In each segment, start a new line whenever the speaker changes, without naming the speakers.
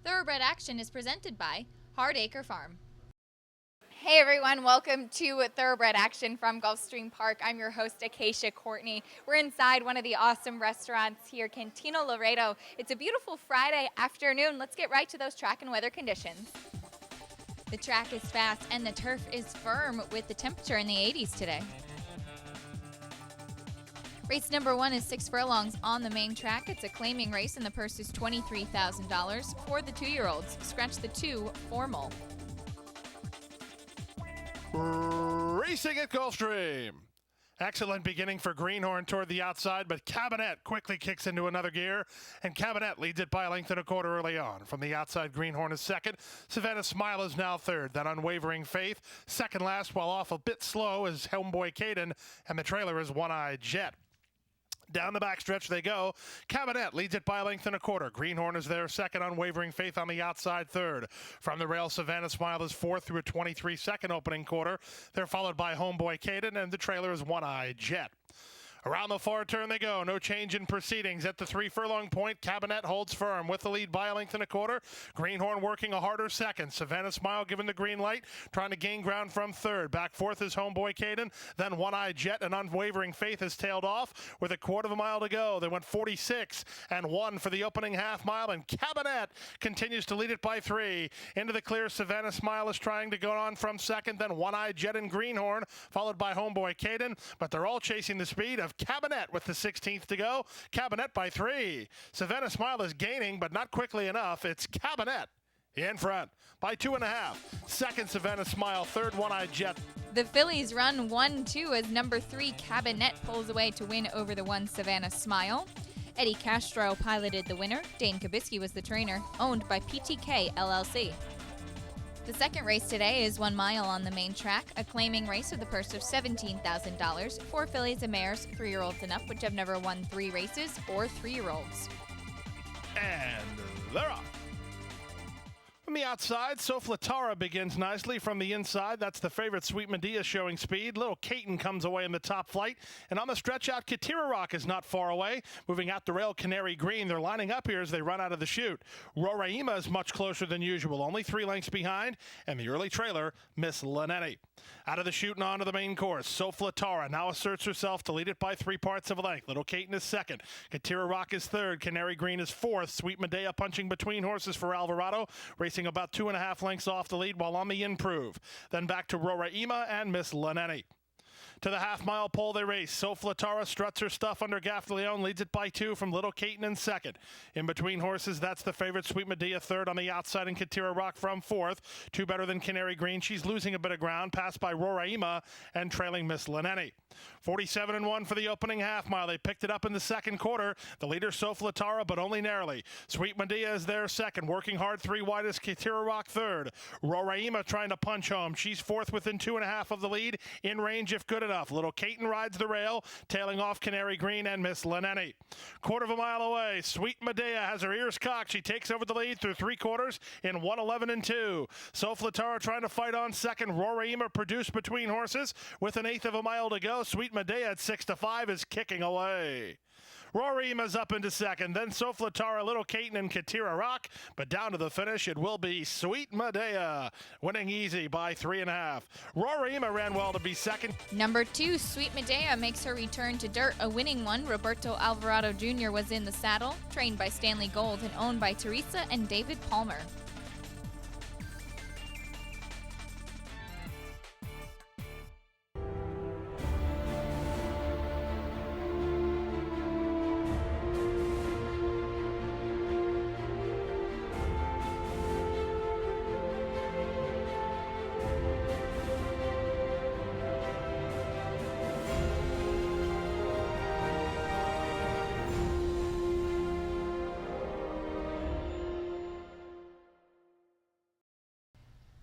Thoroughbred Action is presented by Hardacre Farm. Hey everyone, welcome to Thoroughbred Action from Gulfstream Park. I'm your host, Acacia Courtney. We're inside one of the awesome restaurants here, Cantina Laredo. It's a beautiful Friday afternoon. Let's get right to those track and weather conditions. The track is fast and the turf is firm with the temperature in the 80s today. Race number 1 is 6 furlongs on the main track. It's a claiming race and the purse is $23,000 for the 2-year-olds. Scratch the 2 formal.
Racing at Gulfstream. Excellent beginning for Greenhorn toward the outside, but Cabinet quickly kicks into another gear, and Cabinet leads it by a length and a quarter early on. From the outside, Greenhorn is second. Savannah Smile is now third. Then Unwavering Faith, second last, while off a bit slow is Homeboy Caden, and the trailer is One Eye Jet. Down the backstretch they go. Cabinet leads it by a length and a quarter. Greenhorn is there second. Unwavering Faith on the outside third. From the rail, Savannah Smile is fourth through a 23-second opening quarter. They're followed by Homeboy Caden, and the trailer is One Eye Jet. Around the far turn they go. No change in proceedings. At the 3 furlong point, Cabinet holds firm with the lead by a length and a quarter. Greenhorn working a harder second. Savannah Smile given the green light, trying to gain ground from third. Back fourth is Homeboy Caden. Then One Eye Jet and Unwavering Faith has tailed off with a quarter of a mile to go. They went 46 and 1 for the opening half mile, and Cabinet continues to lead it by 3. Into the clear, Savannah Smile is trying to go on from second. Then One Eye Jet and Greenhorn, followed by Homeboy Caden, but they're all chasing the speed of Cabinet with the 16th to go. Cabinet by 3. Savannah Smile is gaining, but not quickly enough. It's Cabinet in front by 2.5. Second, Savannah Smile. Third, One Eye Jet.
The fillies run 1-2 as number 3 Cabinet pulls away to win over the 1 Savannah Smile. Eddie Castro piloted the winner. Dane Kabisky was the trainer, owned by PTK LLC. The second race today is 1 mile on the main track, a claiming race with a purse of $17,000 for fillies and mares, 3-year-olds and up, which have never won 3 races, or 3-year-olds.
And they're off. From the outside, Soflatara begins nicely. From the inside, that's the favorite Sweet Medea showing speed. Little Caton comes away in the top flight. And on the stretch out, Katira Rock is not far away. Moving out the rail, Canary Green. They're lining up here as they run out of the chute. Roraima is much closer than usual, only 3 lengths behind. And the early trailer, Miss Lenetti. Out of the chute and onto the main course, Soflatara now asserts herself to lead it by 3 parts of a length. Little Caton is second. Katira Rock is third. Canary Green is fourth. Sweet Medea punching between horses for Alvarado, racing about 2.5 lengths off the lead while on the improve. Then back to Roraima and Miss Lenetti. To the half-mile pole they race. Soflatara struts her stuff under Gaff Leone, leads it by 2 from Little Caton in second. In between horses, that's the favorite Sweet Medea third on the outside, and Katira Rock from fourth. 2 better than Canary Green. She's losing a bit of ground, passed by Roraima and trailing Miss Lenetti. 47 and 1 for the opening half mile. They picked it up in the second quarter. The leader Soflatara, but only narrowly. Sweet Medea is there second, working hard 3 wide is Katira Rock third. Roraima trying to punch home. She's fourth within 2.5 of the lead, in range if good enough. Little Caton rides the rail, tailing off Canary Green and Miss Lenetti. Quarter of a mile away, Sweet Medea has her ears cocked. She takes over the lead through 3 quarters in 1:11 and 2. Soflatara trying to fight on second. Roraima produced between horses with 1/8 of a mile to go. Sweet Medea at 6-5 is kicking away. Rorima's up into second, then Soflatara, Little Caton, and Katira Rock. But down to the finish, it will be Sweet Medea, winning easy by 3.5. Rorima ran well to be second.
Number 2, Sweet Medea, makes her return to dirt, a winning one. Roberto Alvarado Jr. was in the saddle, trained by Stanley Gold and owned by Teresa and David Palmer.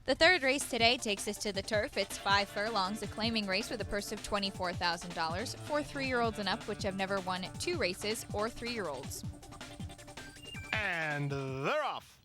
The third race today takes us to the turf. It's 5 furlongs, a claiming race with a purse of $24,000 for 3-year-olds and up, which have never won 2 races, or 3-year-olds.
And they're off.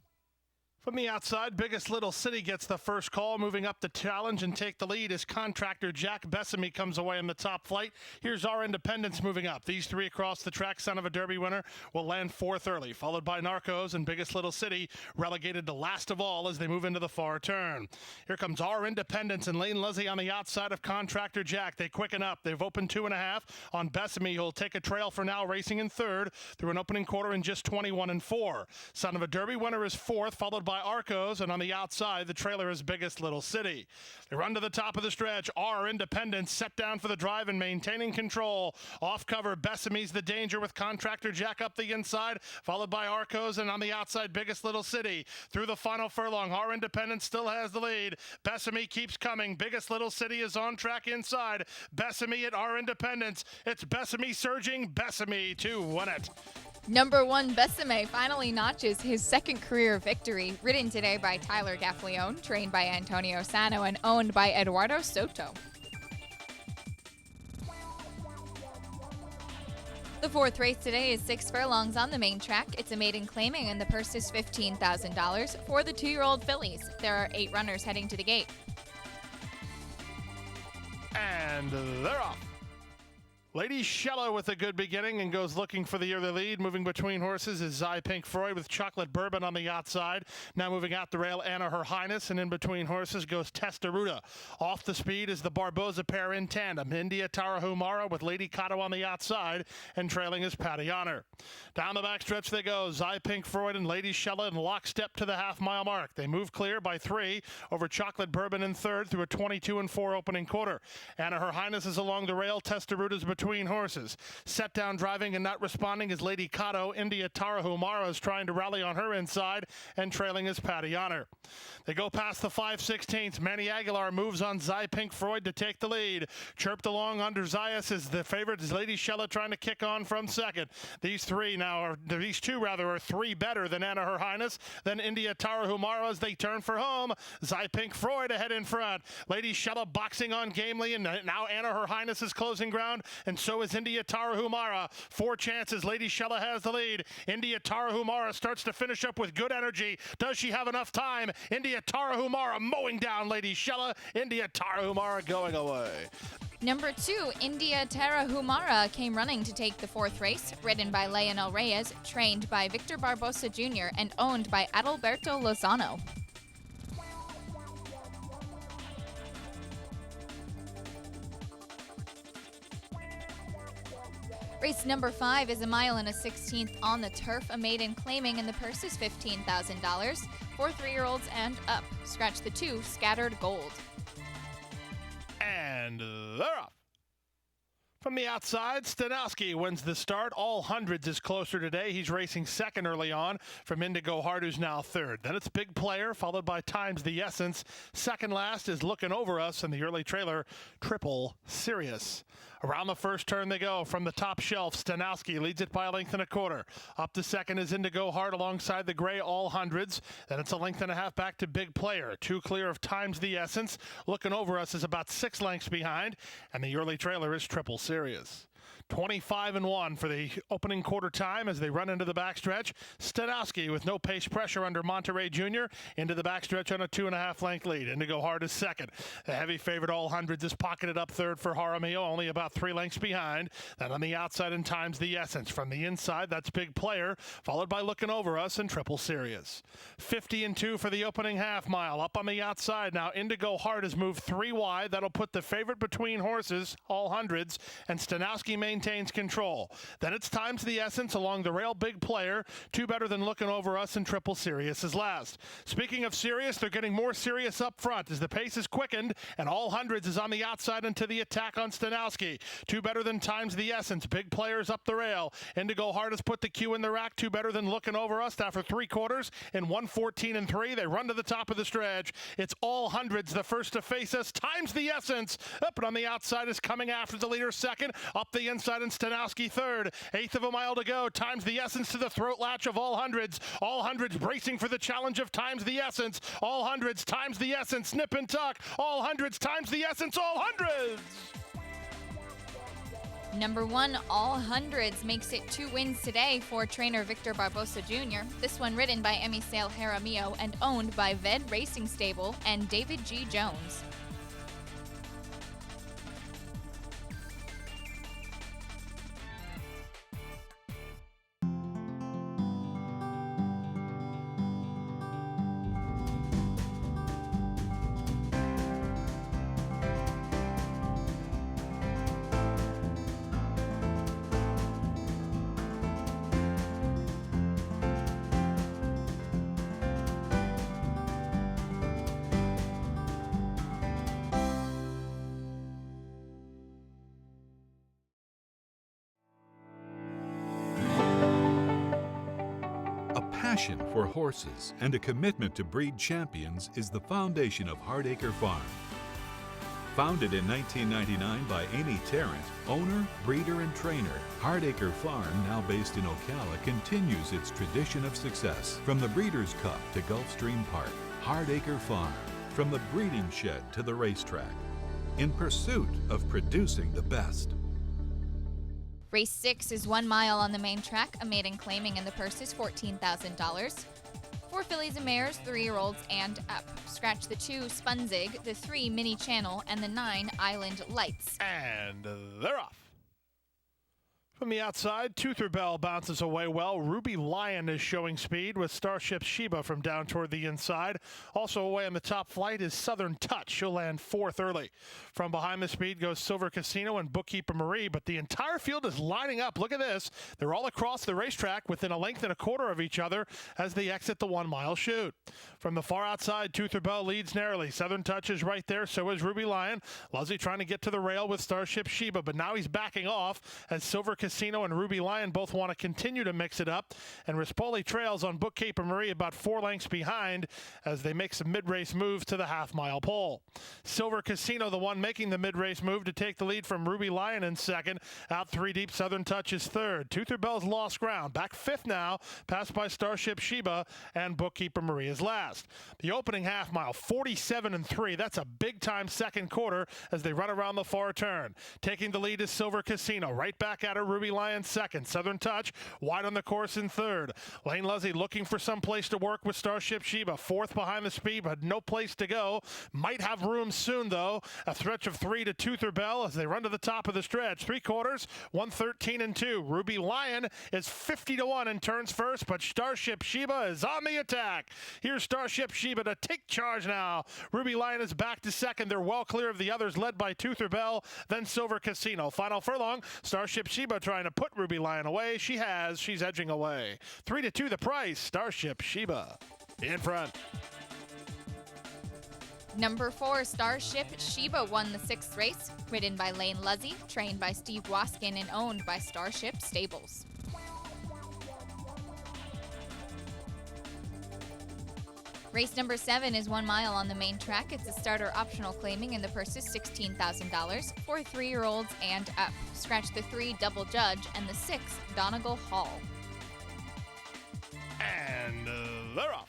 From the outside, Biggest Little City gets the first call, moving up the challenge and take the lead as Contractor Jack Bessamy comes away in the top flight. Here's Our Independence moving up. These three across the track, Son of a Derby winner, will land fourth early, followed by Narcos and Biggest Little City, relegated to last of all as they move into the far turn. Here comes Our Independence and Lane Leslie on the outside of Contractor Jack. They quicken up. They've opened 2.5 on Bessamy, who'll take a trail for now, racing in third through an opening quarter in just 21-4. Son of a Derby winner is fourth, followed by Arcos, and on the outside, the trailer is Biggest Little City. They run to the top of the stretch. Our Independence set down for the drive and maintaining control. Off cover, Bessamy's the danger with Contractor Jack up the inside, followed by Arcos, and on the outside, Biggest Little City. Through the final furlong, Our Independence still has the lead. Bessamy keeps coming. Biggest Little City is on track inside. Bessamy at Our Independence. It's Bessamy surging. Bessamy to win it.
Number 1, Bessamy finally notches his second career victory, ridden today by Tyler Gaffleone, trained by Antonio Sano, and owned by Eduardo Soto. The fourth race today is 6 furlongs on the main track. It's a maiden claiming, and the purse is $15,000 for the 2-year-old fillies. There are 8 runners heading to the gate.
And they're off. Lady Shella with a good beginning and goes looking for the early lead. Moving between horses is Zy Pink Freud with Chocolate Bourbon on the outside. Now moving out the rail, Anna Her Highness, and in between horses goes Testaruda. Off the speed is the Barboza pair in tandem. India Tarahumara with Lady Kato on the outside, and trailing is Patty Honor. Down the backstretch they go. Zy Pink Freud and Lady Shella in lockstep to the half-mile mark. They move clear by 3 over Chocolate Bourbon in third through a 22-4 opening quarter. Anna Her Highness is along the rail. Testaruda's between horses. Set down driving and not responding is Lady Kato. India Tarahumara is trying to rally on her inside, and trailing is Patty Honor. They go past the 5/16. Manny Aguilar moves on Zy Pink Freud to take the lead. Chirped along under Zayas is the favorite is Lady Shella trying to kick on from second. These two are 3 better than Anna Her Highness, then India Tarahumara as they turn for home. Zy Pink Freud ahead in front. Lady Shella boxing on gamely, and now Anna Her Highness is closing ground, and so is India Tarahumara. 4 chances. Lady Shella has the lead. India Tarahumara starts to finish up with good energy. Does she have enough time? India Tarahumara mowing down Lady Shella. India Tarahumara going away.
Number 2, India Tarahumara came running to take the fourth race, ridden by Leonel Reyes, trained by Victor Barbosa Jr., and owned by Adalberto Lozano. Race number 5 is 1 1/16 on the turf, a maiden claiming, and the purse is $15,000 for 3-year-olds and up. Scratch the 2, Scattered Gold.
And they're off. From the outside, Stanowski wins the start. All Hundreds is closer today. He's racing second early on from Indigo Heart, who's now third. Then it's Big Player, followed by Times the Essence. Second last is Looking Over Us, and the early trailer, Triple Sirius. Around the first turn they go. From the top shelf, Stanowski leads it by 1.25 lengths. Up to second is Indigo Heart alongside the gray All Hundreds. Then it's 1.5 lengths back to Big Player. 2 clear of Times the Essence. Looking Over Us is about 6 lengths behind, and the early trailer is Triple Sirius. 25-1 for the opening quarter time as they run into the backstretch. Stanowski with no pace pressure under Monterey Jr. into the backstretch on a 2.5 length lead. Indigo Heart is second. The heavy favorite All Hundreds is pocketed up third for Jaramillo, only about 3 lengths behind. Then on the outside in Times the Essence. From the inside, that's Big Player, followed by Looking Over Us and Triple Sirius. 50-2 for the opening half mile. Up on the outside now, Indigo Heart has moved 3 wide. That'll put the favorite between horses, All Hundreds, and Stanowski maintains control. Then it's Times the Essence along the rail, Big Player. 2 better than Looking Over Us, and Triple Sirius is last. Speaking of serious, they're getting more serious up front as the pace is quickened, and All Hundreds is on the outside into the attack on Stanowski. 2 better than Times the Essence. Big Player's up the rail. Indigo Heart has put the cue in the rack. 2 better than Looking Over Us after 3 quarters. In 1:14-3, they run to the top of the stretch. It's All Hundreds, the first to face us. Times the Essence up and on the outside is coming after the leader second. Up the inside and Stanowski third. 1/8 of a mile to go. Times the Essence to the throat latch of All Hundreds. All Hundreds bracing for the challenge of Times the Essence. All Hundreds, Times the Essence, nip and tuck. All Hundreds, Times the Essence, All Hundreds.
Number 1, All Hundreds, makes it 2 wins today for trainer Victor Barbosa Jr. This one ridden by Emisale Jaramillo and owned by Ved Racing Stable and David G. Jones.
A passion for horses and a commitment to breed champions is the foundation of Hardacre Farm. Founded in 1999 by Amy Tarrant, owner, breeder, and trainer, Hardacre Farm, now based in Ocala, continues its tradition of success. From the Breeders' Cup to Gulfstream Park, Hardacre Farm, from the breeding shed to the racetrack, in pursuit of producing the best.
Race 6 is 1 mile on the main track, a maiden claiming, and the purse is $14,000. 4 fillies and mares, 3-year-olds and up. Scratch the 2 Spunzig, the 3 Mini Channel, and the 9 Island Lights.
And they're off. From the outside, Toother Bell bounces away well. Ruby Lion is showing speed with Starship Sheba from down toward the inside. Also away on the top flight is Southern Touch. She'll land 4th early. From behind the speed goes Silver Casino and Bookkeeper Marie, but the entire field is lining up. Look at this. They're all across the racetrack within 1.25 lengths of each other as they exit the 1 mile chute. From the far outside, Toother Bell leads narrowly. Southern Touch is right there, so is Ruby Lion. Luzzy trying to get to the rail with Starship Sheba, but now he's backing off as Silver Casino and Ruby Lion both want to continue to mix it up, and Rispoli trails on Bookkeeper Marie about 4 lengths behind as they make some mid-race moves to the half-mile pole. Silver Casino, the one making the mid-race move to take the lead from Ruby Lion in second. Out 3 deep, Southern Touch is third. Toother Bell's lost ground. Back 5th now, passed by Starship Sheba, and Bookkeeper Marie is last. The opening half-mile, 47-3. That's a big-time second quarter as they run around the far turn. Taking the lead is Silver Casino. Right back at her, Ruby Lion second. Southern Touch wide on the course in third. Lane Luzzy looking for some place to work with Starship Sheba. 4th behind the speed, but no place to go. Might have room soon, though. A stretch of 3 to Toother Bell as they run to the top of the stretch. 3/4, 1:13-2. Ruby Lion is 50-1 and turns first, but Starship Sheba is on the attack. Here's Starship Sheba to take charge now. Ruby Lion is back to second. They're well clear of the others, led by Toother Bell, then Silver Casino. Final furlong, Starship Sheba trying to put Ruby Lion away. She has. She's edging away. 3-2 the price. Starship Sheba in front.
Number 4, Starship Sheba won the 6th race, ridden by Lane Luzzy, trained by Steve Waskin, and owned by Starship Stables. Race number 7 is 1 mile on the main track. It's a starter optional claiming, and the purse is $16,000 for 3-year-olds and up. Scratch the 3 Double Judge and the 6 Donegal Hall.
And they're off.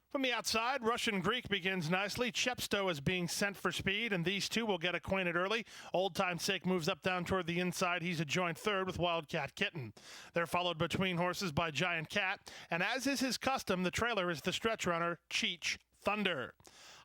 From the outside, Russian Greek begins nicely. Chepstow is being sent for speed, and these two will get acquainted early. Old Time Sake moves up down toward the inside. He's a joint third with Wildcat Kitten. They're followed between horses by Giant Cat, and as is his custom, the trailer is the stretch runner, Cheech Thunder.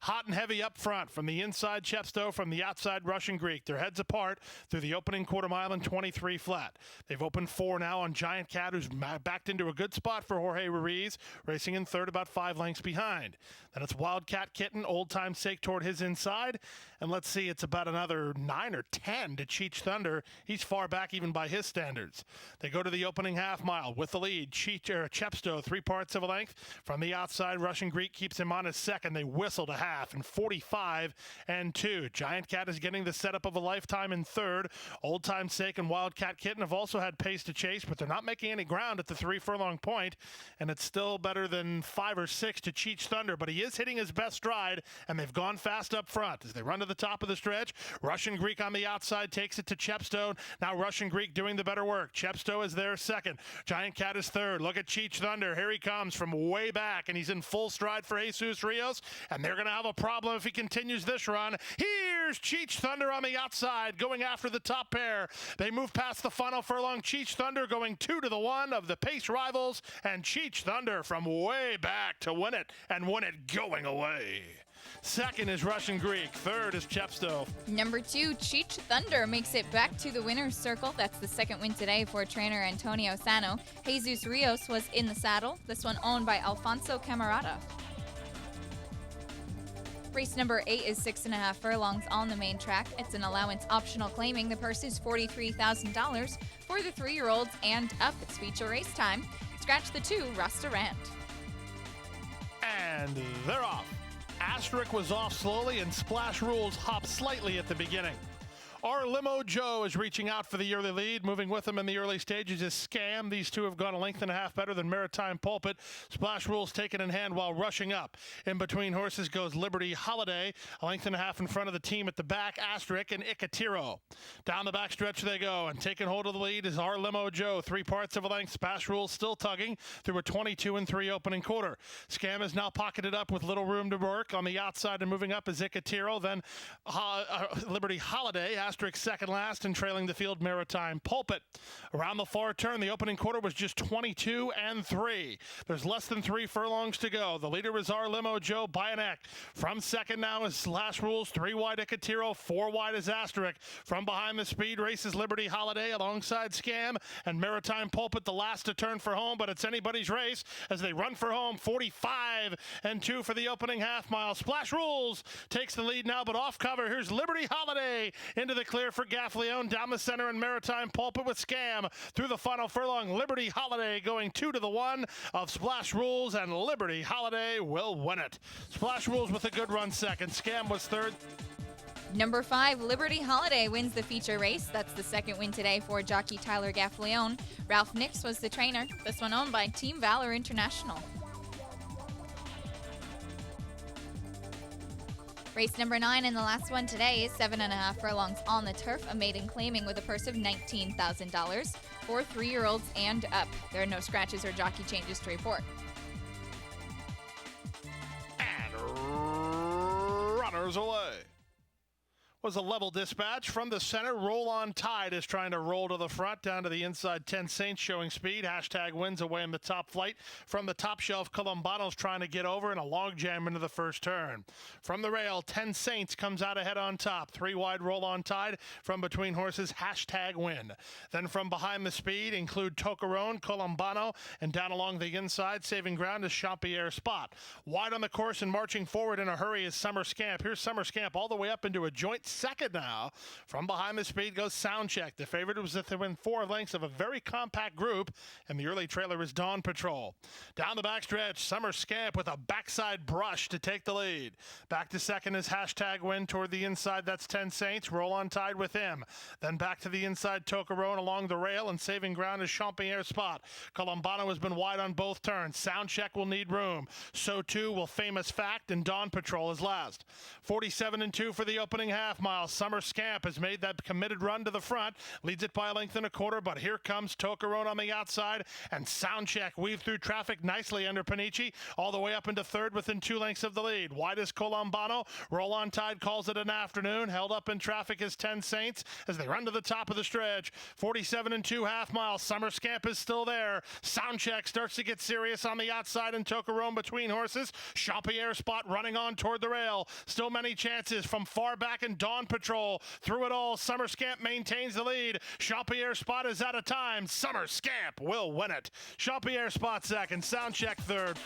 Hot and heavy up front. From the inside, Chepstow. From the outside, Russian Greek. Their heads apart through the opening quarter mile and 23 flat. They've opened 4 now on Giant Cat, who's backed into a good spot for Jorge Ruiz, racing in third about 5 lengths behind. Then it's Wildcat Kitten, Old Time Sake toward his inside. And let's see, it's about another 9 or 10 to Cheech Thunder. He's far back even by his standards. They go to the opening half mile with the lead. Chepstow, 3/4 of a length. From the outside, Russian Greek keeps him on his second. They whistle to half and 45-2. Giant Cat is getting the setup of a lifetime in third. Old Time Sake and Wildcat Kitten have also had pace to chase, but they're not making any ground at the 3-furlong point, and it's still better than 5 or 6 to Cheech Thunder, but he is hitting his best stride, and they've gone fast up front. As they run to the top of the stretch, Russian Greek on the outside takes it to Chepstow. Now Russian Greek doing the better work. Chepstow is there second. Giant Cat is third. Look at Cheech Thunder. Here he comes from way back, and he's in full stride for Jesus Rios, and they're going to have a problem if he continues this run. Here's Cheech Thunder on the outside, going after the top pair. They move past the final furlong. Cheech Thunder going 2-1 of the pace rivals, and Cheech Thunder from way back to win it, and win it going away. Second is Russian Greek. Third is Chepstow.
Number 2, Cheech Thunder makes it back to the winner's circle. That's the second win today for trainer Antonio Sano. Jesus Rios was in the saddle. This one owned by Alfonso Camarada. Race number 8 is 6.5 furlongs on the main track. It's an allowance optional claiming. The purse is $43,000 for the 3-year-olds and up. It's feature race time. Scratch the 2, Restaurant.
And they're off. Asterisk was off slowly, and Splash Rules hopped slightly at the beginning. Our Limo Joe is reaching out for the early lead. Moving with him in the early stages is Scam. These two have gone a length and a half better than Maritime Pulpit. Splash Rules taken in hand while rushing up. In between horses goes Liberty Holiday, a length and a half in front of the team at the back, Asterisk and Ikatiro. Down the back stretch they go, and taking hold of the lead is Our Limo Joe. 3 parts of a length. Splash Rules still tugging through a 22-3 opening quarter. Scam is now pocketed up with little room to work. On the outside and moving up is Ikatiro. Then Liberty Holiday, Asterisk second last, and trailing the field Maritime Pulpit. Around the far turn, the opening quarter was just 22-3. There's less than 3 furlongs to go. The leader is Our Limo Joe by a neck. From second now is Slash Rules, 3 wide Ikatiro, 4 wide is Asterisk. From behind the speed races Liberty Holiday alongside Scam and Maritime Pulpit, the last to turn for home, but it's anybody's race as they run for home. 45-2 for the opening half mile. Splash Rules takes the lead now, but off cover. Here's Liberty Holiday into the clear for Gaffleone. Down the center and Maritime Pulpit with Scam through the final furlong. Liberty Holiday going 2-1 of Splash Rules, and Liberty Holiday will win it. Splash Rules with a good run second. Scam was third.
Number 5, Liberty Holiday wins the feature race. That's the second win today for jockey Tyler Gaffleone. Ralph Nix was the trainer. This one owned by Team Valor International. Race number 9 and the last one today is 7.5 furlongs on the turf, a maiden claiming with a purse of $19,000 for 3-year-olds and up. There are no scratches or jockey changes to report.
And runners away. Was a level dispatch from the center. Roll on Tide is trying to roll to the front, down to the inside. 10 Saints showing speed. Hashtag wins away in the top flight. From the top shelf, Columbano's trying to get over in a log jam into the first turn. From the rail, 10 Saints comes out ahead on top. 3 wide Roll on Tide. From between horses, Hashtag win. Then from behind the speed include Tocarone, Columbano, and down along the inside, saving ground is Champierre Spot. Wide on the course and marching forward in a hurry is Summer Scamp. Here's Summer Scamp all the way up into a joint second now. From behind the speed goes Soundcheck. The favorite was within 4 lengths of a very compact group, and the early trailer is Dawn Patrol. Down the backstretch, Summer Scamp with a backside brush to take the lead. Back to second is Hashtag win toward the inside. That's 10 Saints. Roll on Tide with him. Then back to the inside, Tocarone along the rail, and saving ground is Champierre Spot. Columbano has been wide on both turns. Soundcheck will need room. So too will Famous Fact, and Dawn Patrol is last. 47-2 for the opening half mile. Summer Scamp has made that committed run to the front, leads it by a length and a quarter, but here comes Tocarone on the outside, and Soundcheck weaved through traffic nicely under Panici, all the way up into third within 2 lengths of the lead. Wide is Columbano. Roll on Tide calls it an afternoon. Held up in traffic is 10 Saints as they run to the top of the stretch. 47-2 half mile. Summer Scamp is still there. Soundcheck starts to get serious on the outside, and Tocarone between horses. Champierre Spot running on toward the rail. Still many chances from far back, and Dawn Patrol through it all. Summer Scamp maintains the lead. Champierre Spot is out of time. Summer Scamp will win it. Champierre Spot second. Soundcheck third.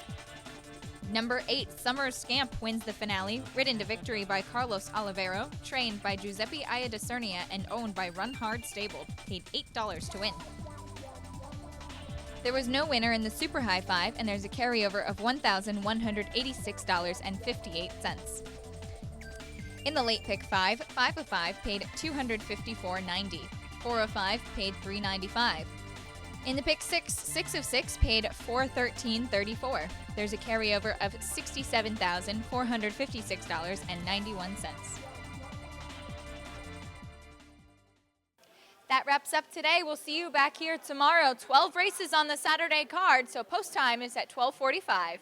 Number 8, Summer Scamp wins the finale, ridden to victory by Carlos Olivero, trained by Giuseppe Iadicernia, and owned by Run Hard Stable. Paid $8 to win. There was no winner in the Super High 5, and there's a carryover of $1,186.58. In the late pick 5, 5 of 5 paid $254.90. 4 of 5 paid $395. In the pick 6, 6 of 6 paid $413.34. There's a carryover of $67,456.91. That wraps up today. We'll see you back here tomorrow. 12 races on the Saturday card, so post time is at 12:45.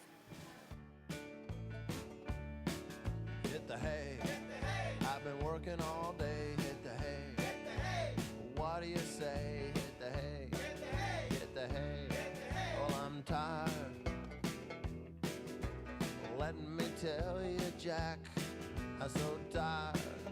tell you, Jack, I'm so tired